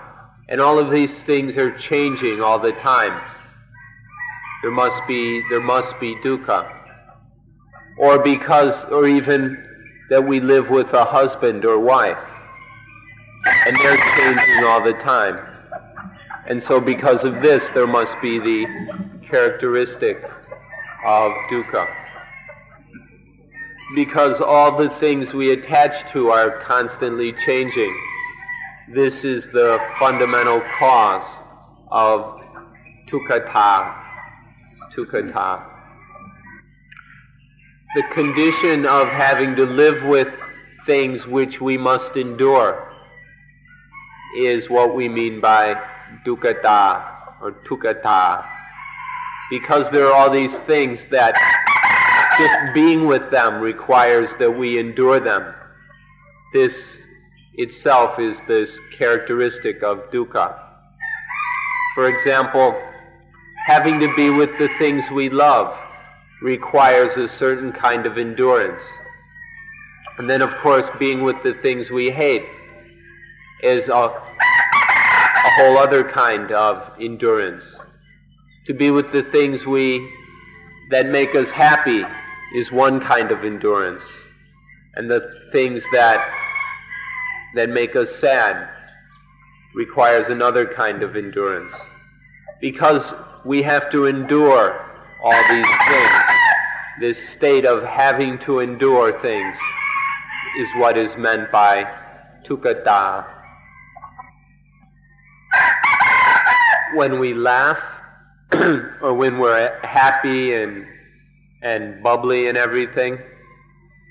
And all of these things are changing all the time. There must be dukkha. Or even that we live with a husband or wife, and they're changing all the time. And so because of this, there must be the characteristic of dukkha. Because all the things we attach to are constantly changing. This is the fundamental cause of dukkha. The condition of having to live with things which we must endure is what we mean by dukkha or dukkha. Because there are all these things that just being with them requires that we endure them. This itself is this characteristic of dukkha. For example, having to be with the things we love requires a certain kind of endurance. And then, of course, being with the things we hate is a whole other kind of endurance. To be with the things that make us happy is one kind of endurance. And the things that make us sad requires another kind of endurance. Because we have to endure all these things. This state of having to endure things is what is meant by dukkha. When we laugh, or when we're happy and bubbly and everything,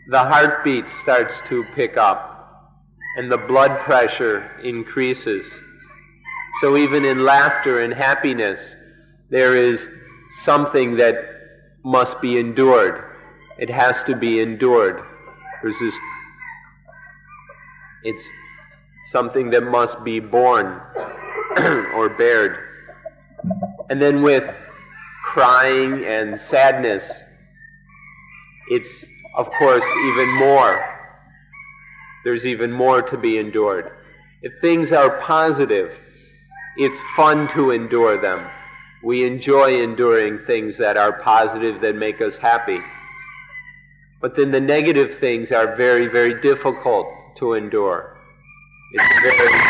the heartbeat starts to pick up, and the blood pressure increases. So even in laughter and happiness, there is something that must be endured. It has to be endured. It's something that must be borne or bared. And then with crying and sadness, it's, of course, even more. There's even more to be endured. If things are positive, it's fun to endure them. We enjoy enduring things that are positive, that make us happy. But then the negative things are very, very difficult to endure. It's very,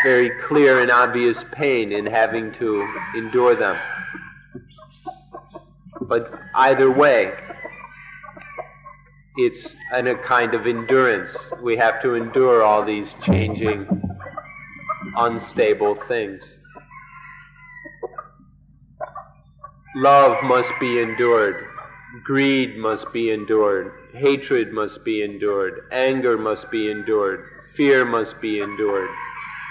very clear and obvious pain in having to endure them. But either way, it's a kind of endurance. We have to endure all these changing, unstable things. Love must be endured. Greed must be endured. Hatred must be endured. Anger must be endured. Fear must be endured.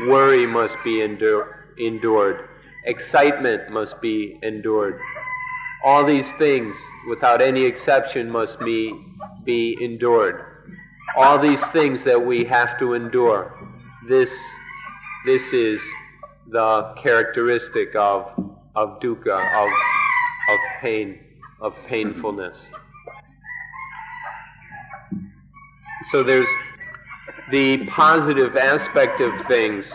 Worry must be endured. Excitement must be endured. All these things, without any exception, must be endured. All these things that we have to endure, this is the characteristic of dukkha, of pain, of painfulness. So there's the positive aspect of things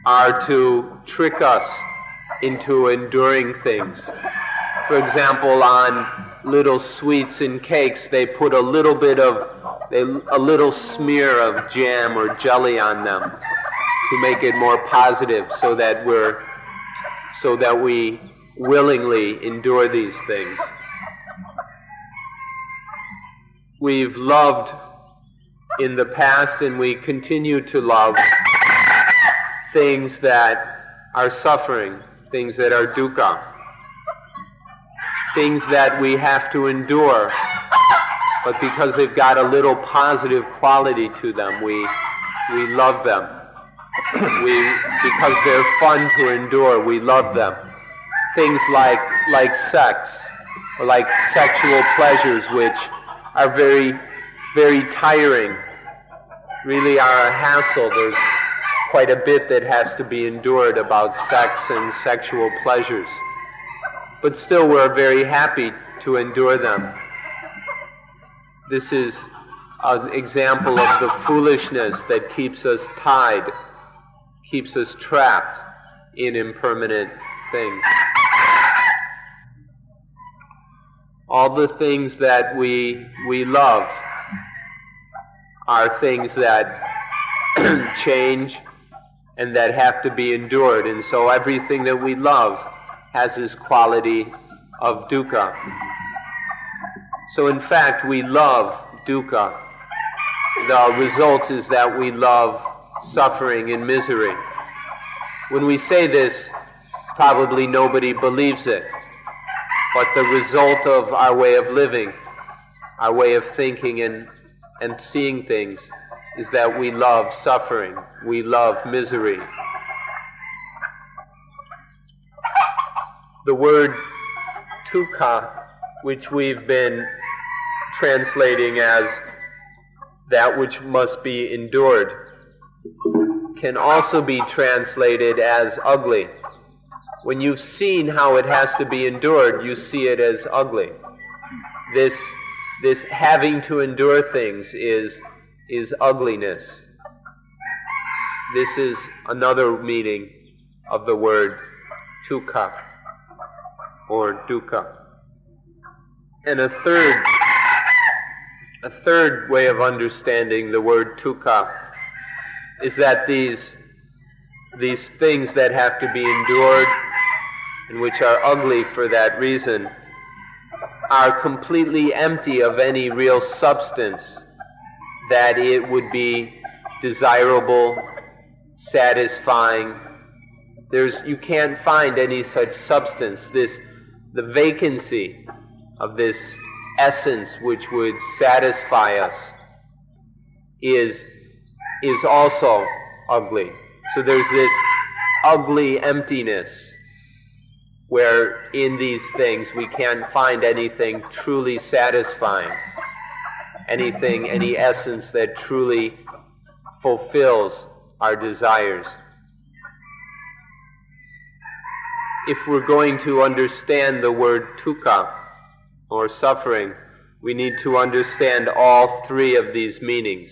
are to trick us into enduring things. For example, on little sweets and cakes, they put a little smear of jam or jelly on them to make it more positive, so that we willingly endure these things. We've loved in the past, and we continue to love things that are suffering, things that are dukkha, things that we have to endure, but because they've got a little positive quality to them, we love them. Because they're fun to endure, we love them. Things like sex, or like sexual pleasures, which are very, very tiring, really are a hassle. There's quite a bit that has to be endured about sex and sexual pleasures. But still, we're very happy to endure them. This is an example of the foolishness that keeps us tied, keeps us trapped in impermanent things. All the things that we love are things that change and that have to be endured. And so everything that we love has this quality of dukkha. So in fact, we love dukkha. The result is that we love suffering and misery. When we say this, probably nobody believes it. But the result of our way of living, our way of thinking and seeing things, is that we love suffering, we love misery. The word dukkha, which we've been translating as that which must be endured, can also be translated as ugly. When you've seen how it has to be endured, you see it as ugly. This having to endure things is ugliness. This is another meaning of the word dukkha or dukkha. And a third way of understanding the word dukkha is that these things that have to be endured and which are ugly for that reason are completely empty of any real substance that it would be desirable, satisfying. You can't find any such substance. The vacancy of this essence which would satisfy us is also ugly. So there's this ugly emptiness where in these things we can't find anything truly satisfying, any essence that truly fulfills our desires. If we're going to understand the word dukkha, or suffering, we need to understand all three of these meanings,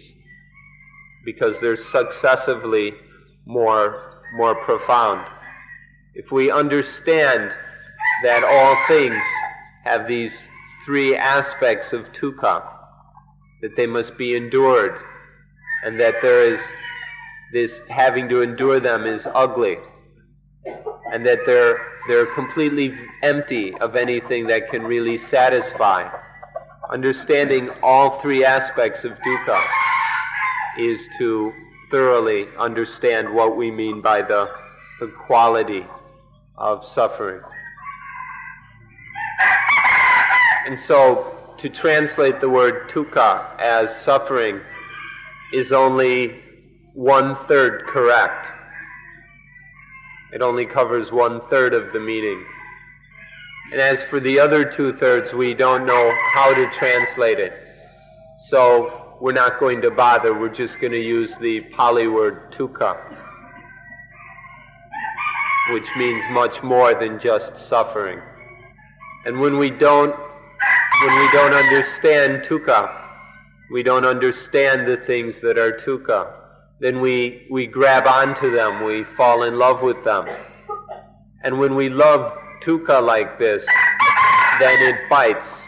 because they're successively more profound. If we understand that all things have these three aspects of dukkha, that they must be endured, and that there is this having to endure them is ugly, and that they're completely empty of anything that can really satisfy, Understanding all three aspects of dukkha is to thoroughly understand what we mean by the quality of suffering. And so, to translate the word dukkha as suffering is only 1/3 correct. It only covers 1/3 of the meaning. And as for the other 2/3, we don't know how to translate it. So we're not going to bother. We're just going to use the Pali word dukkha, which means much more than just suffering. And when we don't understand dukkha, we don't understand the things that are dukkha, then we grab onto them, we fall in love with them. And when we love dukkha like this, then it bites.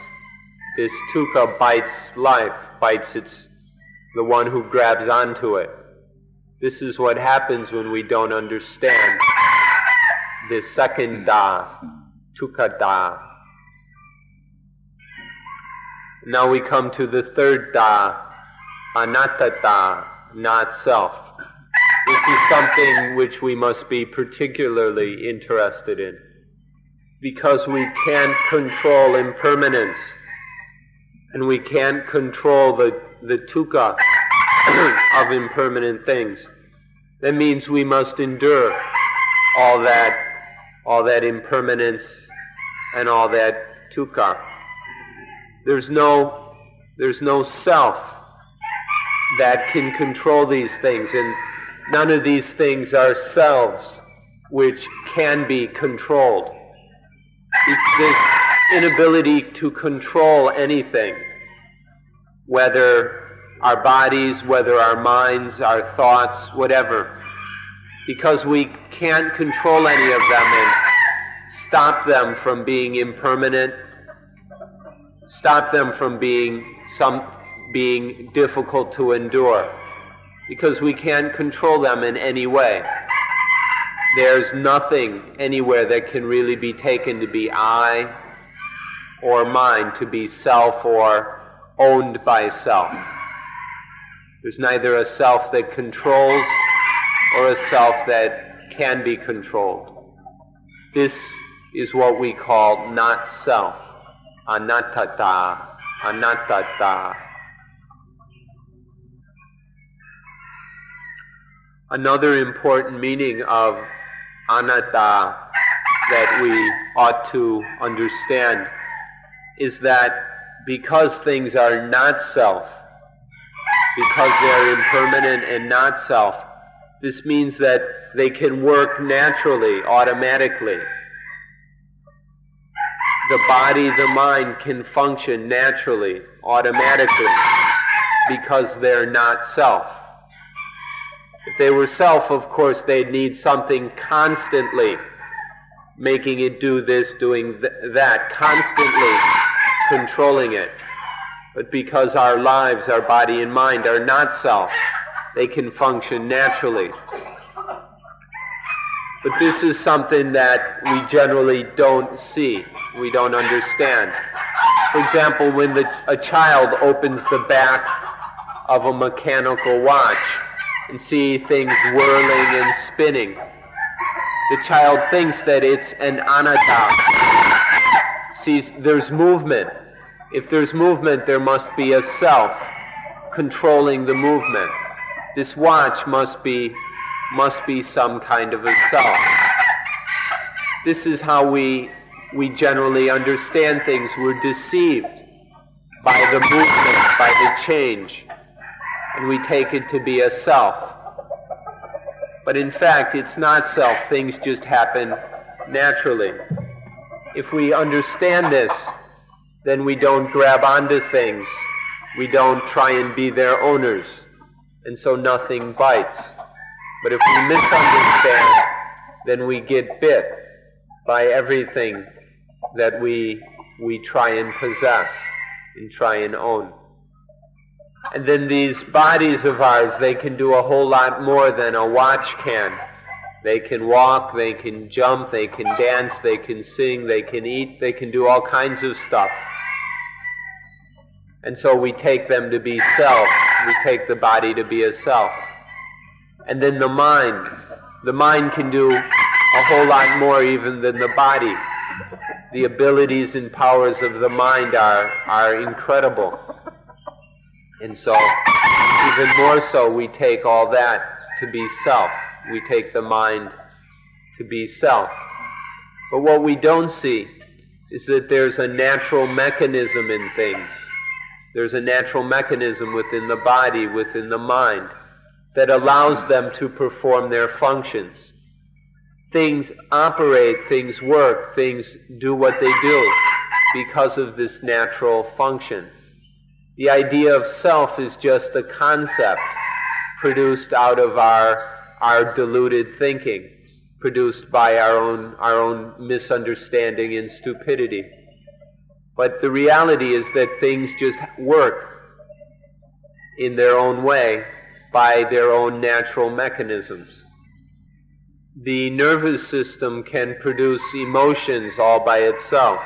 This dukkha bites life, bites the one who grabs onto it. This is what happens when we don't understand this second da, dukkha da. Now we come to the third da, anatta da, not self. This is something which we must be particularly interested in, because we can't control impermanence, and we can't control the dukkha of impermanent things. That means we must endure all that impermanence and all that dukkha. There's no self that can control these things, and none of these things are selves which can be controlled. This inability to control anything, whether our bodies, whether our minds, our thoughts, whatever, because we can't control any of them and stop them from being impermanent, stop them from being difficult to endure, because we can't control them in any way. There's nothing anywhere that can really be taken to be I or mine, to be self or owned by self. There's neither a self that controls or a self that can be controlled. This is what we call not self, anattata, anattata. Another important meaning of anatta that we ought to understand is that because things are not self, because they're impermanent and not self, this means that they can work naturally, automatically. The body, the mind can function naturally, automatically, because they're not self. If they were self, of course, they'd need something constantly making it do this, doing that, constantly controlling it. But because our lives, our body and mind are not self, they can function naturally. But this is something that we generally don't see, we don't understand. For example, when a child opens the back of a mechanical watch and see things whirling and spinning, the child thinks that it's an anatta. Sees there's movement. If there's movement, there must be a self controlling the movement. This watch must be some kind of a self. This is how we generally understand things. We're deceived by the movement, by the change, and we take it to be a self. But in fact, it's not self. Things just happen naturally. If we understand this, then we don't grab onto things. We don't try and be their owners. And so nothing bites. But if we misunderstand, then we get bit by everything that we try and possess and try and own. And then these bodies of ours, they can do a whole lot more than a watch can. They can walk, they can jump, they can dance, they can sing, they can eat, they can do all kinds of stuff. And so we take them to be self. We take the body to be a self. And then the mind can do a whole lot more even than the body. The abilities and powers of the mind are incredible. And so, even more so, we take all that to be self. We take the mind to be self. But what we don't see is that there's a natural mechanism in things. There's a natural mechanism within the body, within the mind, that allows them to perform their functions. Things operate, things work, things do what they do because of this natural function. The idea of self is just a concept produced out of our deluded thinking, produced by our own misunderstanding and stupidity. But the reality is that things just work in their own way by their own natural mechanisms. The nervous system can produce emotions all by itself.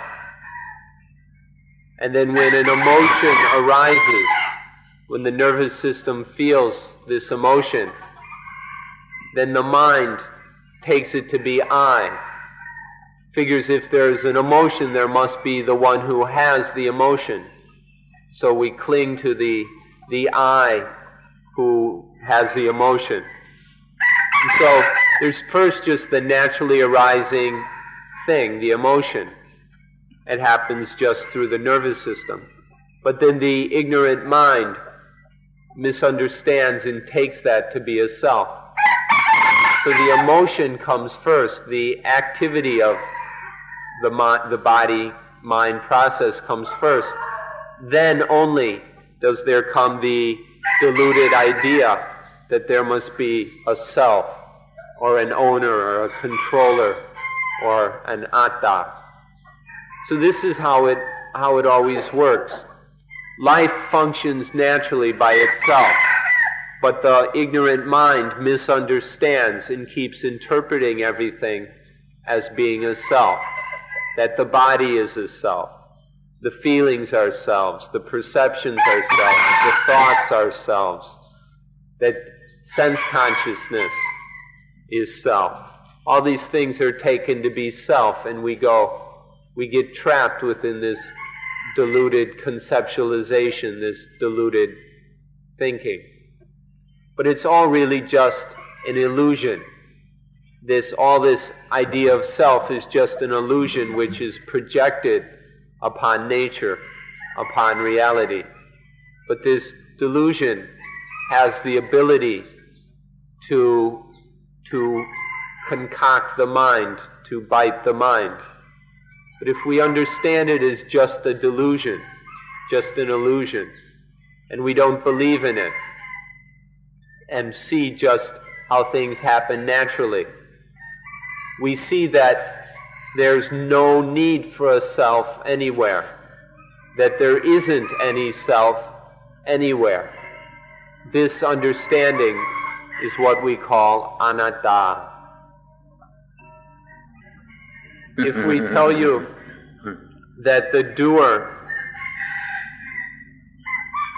And then when an emotion arises, when the nervous system feels this emotion, then the mind takes it to be I. Figures if there's an emotion, there must be the one who has the emotion. So we cling to the I who has the emotion. And so there's first just the naturally arising thing, the emotion. It happens just through the nervous system. But then the ignorant mind misunderstands and takes that to be a self. So the emotion comes first, the activity of the body-mind process comes first. Then only does there come the deluded idea that there must be a self, or an owner, or a controller, or an atta. So this is how it always works. Life functions naturally by itself, but the ignorant mind misunderstands and keeps interpreting everything as being a self, that the body is a self, the feelings are selves, the perceptions are selves, the thoughts are selves, that sense consciousness is self. All these things are taken to be self, and we get trapped within this deluded conceptualization, this deluded thinking. But it's all really just an illusion. All this idea of self is just an illusion which is projected upon nature, upon reality. But this delusion has the ability to concoct the mind, to bite the mind. But if we understand it as just a delusion, just an illusion, and we don't believe in it, and see just how things happen naturally, we see that there's no need for a self anywhere, that there isn't any self anywhere. This understanding is what we call anatta. If we tell you that the doer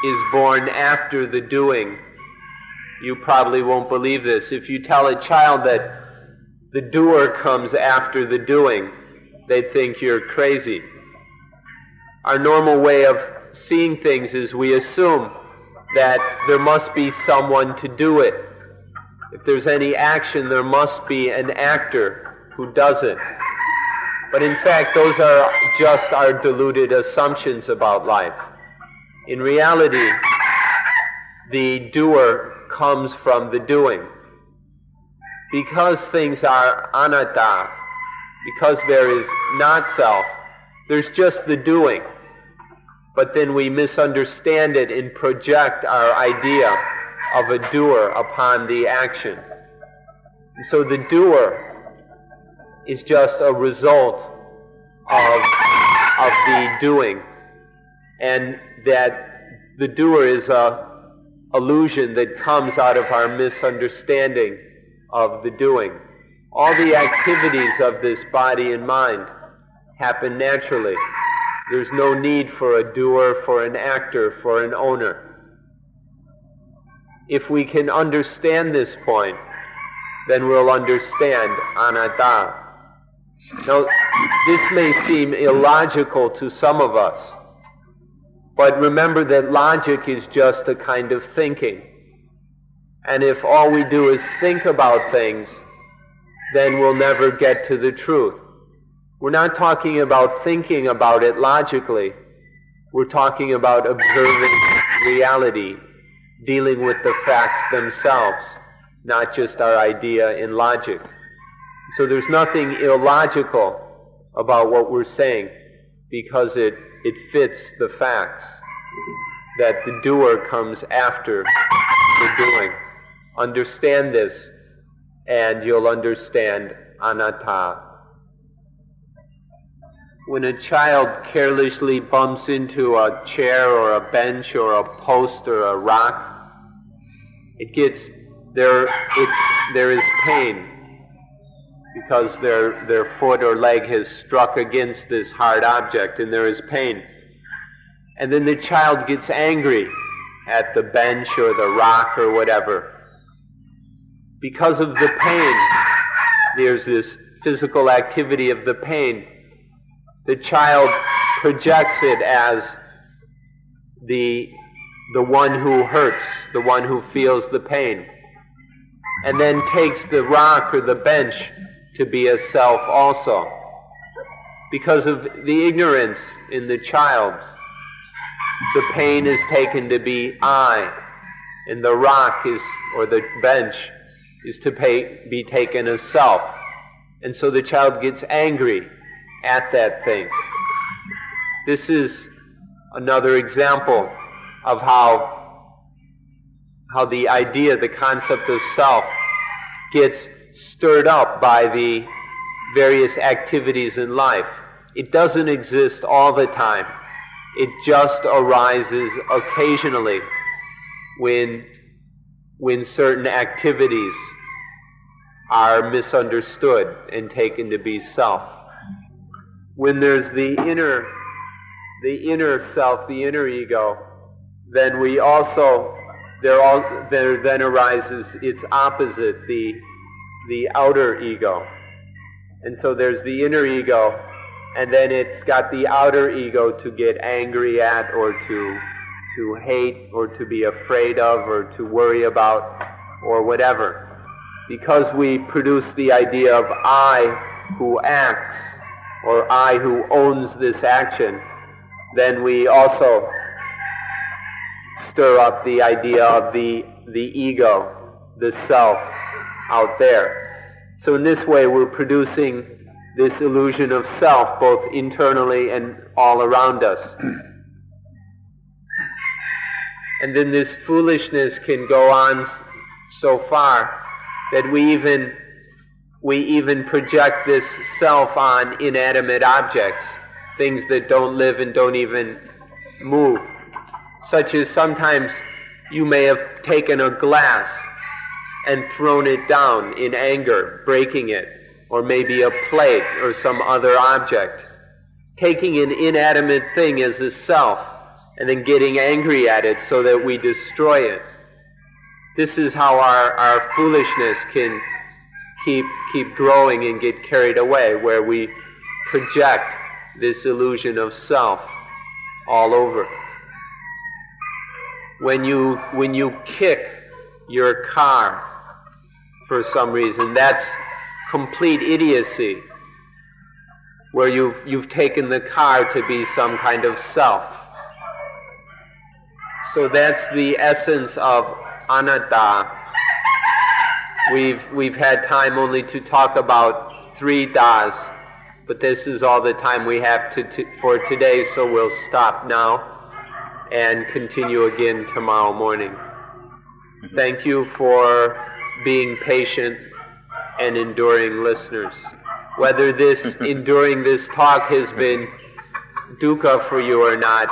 is born after the doing, you probably won't believe this. If you tell a child that the doer comes after the doing, they'd think you're crazy. Our normal way of seeing things is we assume that there must be someone to do it. If there's any action, there must be an actor who does it. But in fact, those are just our deluded assumptions about life. In reality, the doer comes from the doing. Because things are anatta, because there is not self, there's just the doing. But then we misunderstand it and project our idea of a doer upon the action. And so the doer is just a result of the doing, and that the doer is a illusion that comes out of our misunderstanding of the doing. All the activities of this body and mind happen naturally. There's no need for a doer, for an actor, for an owner. If we can understand this point, then we'll understand anatta. Now, this may seem illogical to some of us, but remember that logic is just a kind of thinking. And if all we do is think about things, then we'll never get to the truth. We're not talking about thinking about it logically. We're talking about observing reality, dealing with the facts themselves, not just our idea in logic. So there's nothing illogical about what we're saying, because it fits the facts, that the doer comes after the doing. Understand this, and you'll understand anatta. When a child carelessly bumps into a chair or a bench or a post or a rock, there is pain, because their foot or leg has struck against this hard object, and there is pain. And then the child gets angry at the bench or the rock or whatever. Because of the pain, there's this physical activity of the pain. The child projects it as the one who hurts, the one who feels the pain, and then takes the rock or the bench to be a self also. Because of the ignorance in the child, the pain is taken to be I, and the rock or the bench is to be taken as self. And so the child gets angry at that thing. This is another example of how the idea, the concept of self, gets stirred up by the various activities in life. It doesn't exist all the time. It just arises occasionally when certain activities are misunderstood and taken to be self. When there's the inner self, the inner ego, then there then arises its opposite, the outer ego. And so there's the inner ego, and then it's got the outer ego to get angry at, or to hate, or to be afraid of, or to worry about, or whatever. Because we produce the idea of I who acts, or I who owns this action, then we also stir up the idea of the ego, the self, out there. So in this way we're producing this illusion of self both internally and all around us. And then this foolishness can go on so far that we even project this self on inanimate objects, things that don't live and don't even move. Such as sometimes you may have taken a glass and thrown it down in anger, breaking it, or maybe a plate or some other object. Taking an inanimate thing as a self and then getting angry at it so that we destroy it. This is how our foolishness can keep growing and get carried away, where we project this illusion of self all over. When you kick your car for some reason, that's complete idiocy, where you've taken the car to be some kind of self. So that's the essence of anatta. We've had time only to talk about 3 das, but this is all the time we have for today, so we'll stop now and continue again tomorrow morning. Thank you for being patient and enduring listeners. Whether this enduring this talk has been dukkha for you or not,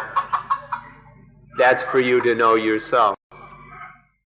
that's for you to know yourself.